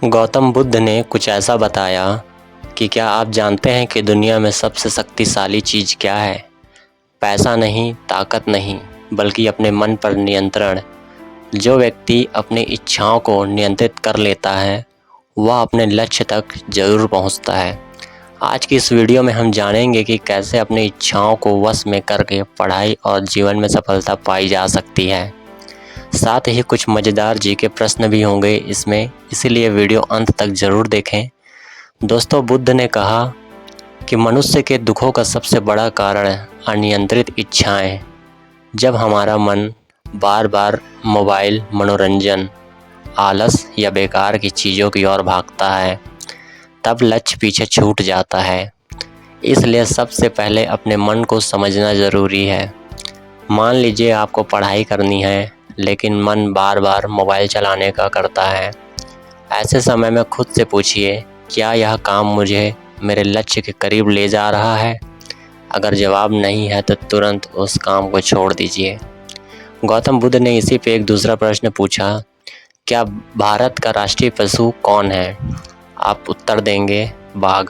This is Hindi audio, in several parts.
गौतम बुद्ध ने कुछ ऐसा बताया कि क्या आप जानते हैं कि दुनिया में सबसे शक्तिशाली चीज़ क्या है? पैसा नहीं, ताकत नहीं, बल्कि अपने मन पर नियंत्रण। जो व्यक्ति अपनी इच्छाओं को नियंत्रित कर लेता है वह अपने लक्ष्य तक ज़रूर पहुंचता है। आज की इस वीडियो में हम जानेंगे कि कैसे अपनी इच्छाओं को वश में करके पढ़ाई और जीवन में सफलता पाई जा सकती है। साथ ही कुछ मज़ेदार जीके प्रश्न भी होंगे इसमें, इसीलिए वीडियो अंत तक ज़रूर देखें। दोस्तों, बुद्ध ने कहा कि मनुष्य के दुखों का सबसे बड़ा कारण है अनियंत्रित इच्छाएं। जब हमारा मन बार बार मोबाइल, मनोरंजन, आलस या बेकार की चीज़ों की ओर भागता है तब लक्ष्य पीछे छूट जाता है। इसलिए सबसे पहले अपने मन को समझना ज़रूरी है। मान लीजिए आपको पढ़ाई करनी है लेकिन मन बार बार मोबाइल चलाने का करता है। ऐसे समय में खुद से पूछिए, क्या यह काम मुझे मेरे लक्ष्य के करीब ले जा रहा है? अगर जवाब नहीं है तो तुरंत उस काम को छोड़ दीजिए। गौतम बुद्ध ने इसी पे एक दूसरा प्रश्न पूछा, क्या भारत का राष्ट्रीय पशु कौन है? आप उत्तर देंगे, बाघ।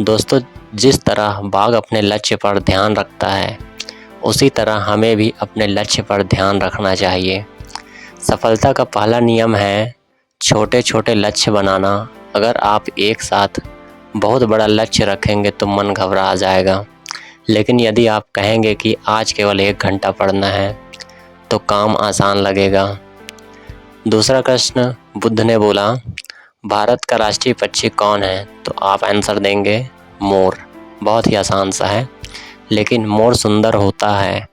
दोस्तों, जिस तरह बाघ अपने लक्ष्य पर ध्यान रखता है उसी तरह हमें भी अपने लक्ष्य पर ध्यान रखना चाहिए। सफलता का पहला नियम है छोटे छोटे लक्ष्य बनाना। अगर आप एक साथ बहुत बड़ा लक्ष्य रखेंगे तो मन घबरा जाएगा, लेकिन यदि आप कहेंगे कि आज केवल 1 घंटा पढ़ना है तो काम आसान लगेगा। दूसरा प्रश्न बुद्ध ने बोला, भारत का राष्ट्रीय पक्षी कौन है? तो आप आंसर देंगे, मोर। बहुत ही आसान सा है। लेकिन मोर सुंदर होता है,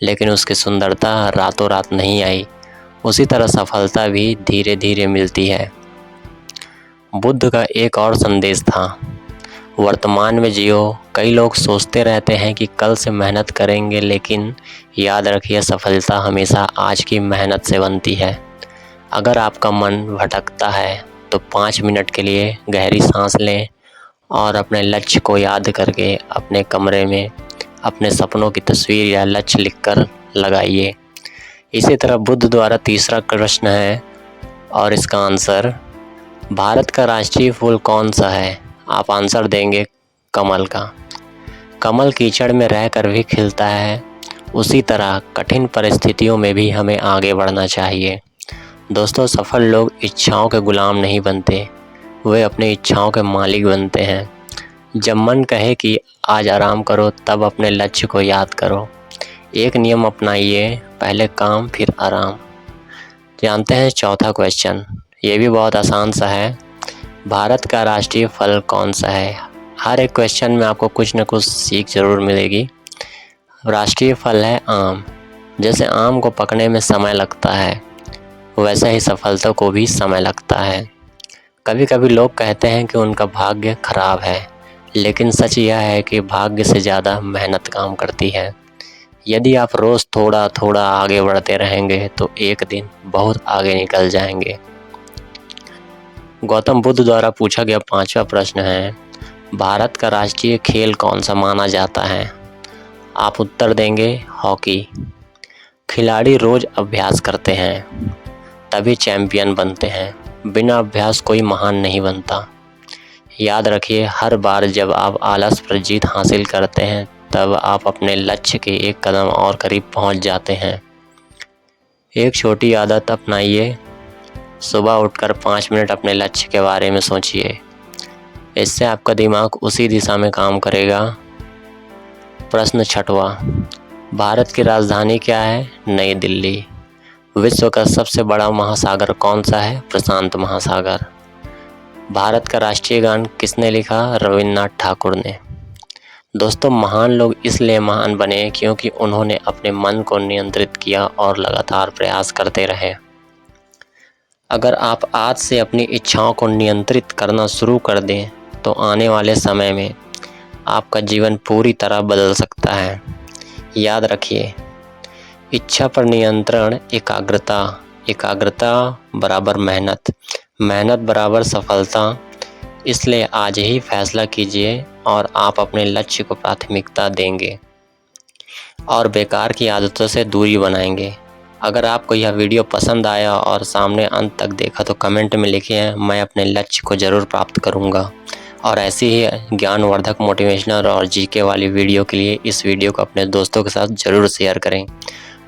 लेकिन उसकी सुंदरता रातों रात नहीं आई। उसी तरह सफलता भी धीरे धीरे मिलती है। बुद्ध का एक और संदेश था, वर्तमान में जियो। कई लोग सोचते रहते हैं कि कल से मेहनत करेंगे, लेकिन याद रखिए सफलता हमेशा आज की मेहनत से बनती है। अगर आपका मन भटकता है तो 5 मिनट के लिए गहरी सांस लें और अपने लक्ष्य को याद करके अपने कमरे में अपने सपनों की तस्वीर या लक्ष्य लिखकर लगाइए। इसी तरह बुद्ध द्वारा तीसरा प्रश्न है और इसका आंसर, भारत का राष्ट्रीय फूल कौन सा है? आप आंसर देंगे, कमल का। कमल कीचड़ में रहकर भी खिलता है। उसी तरह कठिन परिस्थितियों में भी हमें आगे बढ़ना चाहिए। दोस्तों, सफल लोग इच्छाओं के गुलाम नहीं बनते, वे अपनी इच्छाओं के मालिक बनते हैं। जब मन कहे कि आज आराम करो तब अपने लक्ष्य को याद करो। एक नियम अपनाइए, पहले काम फिर आराम। जानते हैं चौथा क्वेश्चन, ये भी बहुत आसान सा है, भारत का राष्ट्रीय फल कौन सा है? हर एक क्वेश्चन में आपको कुछ न कुछ सीख ज़रूर मिलेगी। राष्ट्रीय फल है आम। जैसे आम को पकने में समय लगता है वैसे ही सफलता को भी समय लगता है। कभी कभी लोग कहते हैं कि उनका भाग्य खराब है, लेकिन सच यह है कि भाग्य से ज़्यादा मेहनत काम करती है। यदि आप रोज़ थोड़ा थोड़ा आगे बढ़ते रहेंगे तो एक दिन बहुत आगे निकल जाएंगे। गौतम बुद्ध द्वारा पूछा गया 5वां प्रश्न है, भारत का राष्ट्रीय खेल कौन सा माना जाता है? आप उत्तर देंगे, हॉकी। खिलाड़ी रोज़ अभ्यास करते हैं तभी चैंपियन बनते हैं। बिना अभ्यास कोई महान नहीं बनता। याद रखिए, हर बार जब आप आलस पर जीत हासिल करते हैं तब आप अपने लक्ष्य के एक कदम और करीब पहुंच जाते हैं। एक छोटी आदत अपनाइए, सुबह उठकर 5 मिनट अपने लक्ष्य के बारे में सोचिए। इससे आपका दिमाग उसी दिशा में काम करेगा। प्रश्न 6वां, भारत की राजधानी क्या है? नई दिल्ली। विश्व का सबसे बड़ा महासागर कौन सा है? प्रशांत महासागर। भारत का राष्ट्रीय गान किसने लिखा? रविन्द्रनाथ ठाकुर ने। दोस्तों, महान लोग इसलिए महान बने क्योंकि उन्होंने अपने मन को नियंत्रित किया और लगातार प्रयास करते रहे। अगर आप आज से अपनी इच्छाओं को नियंत्रित करना शुरू कर दें तो आने वाले समय में आपका जीवन पूरी तरह बदल सकता है। याद रखिए, इच्छा पर नियंत्रण, एकाग्रता, एकाग्रता बराबर मेहनत, मेहनत बराबर सफलता। इसलिए आज ही फैसला कीजिए और आप अपने लक्ष्य को प्राथमिकता देंगे और बेकार की आदतों से दूरी बनाएंगे। अगर आपको यह वीडियो पसंद आया और सामने अंत तक देखा तो कमेंट में लिखें, मैं अपने लक्ष्य को ज़रूर प्राप्त करूँगा। और ऐसी ही ज्ञानवर्धक, मोटिवेशनल और जीके वाली वीडियो के लिए इस वीडियो को अपने दोस्तों के साथ ज़रूर शेयर करें।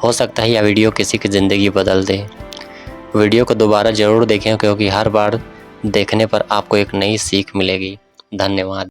हो सकता है यह वीडियो किसी की ज़िंदगी बदल दे। वीडियो को दोबारा ज़रूर देखें, क्योंकि हर बार देखने पर आपको एक नई सीख मिलेगी। धन्यवाद।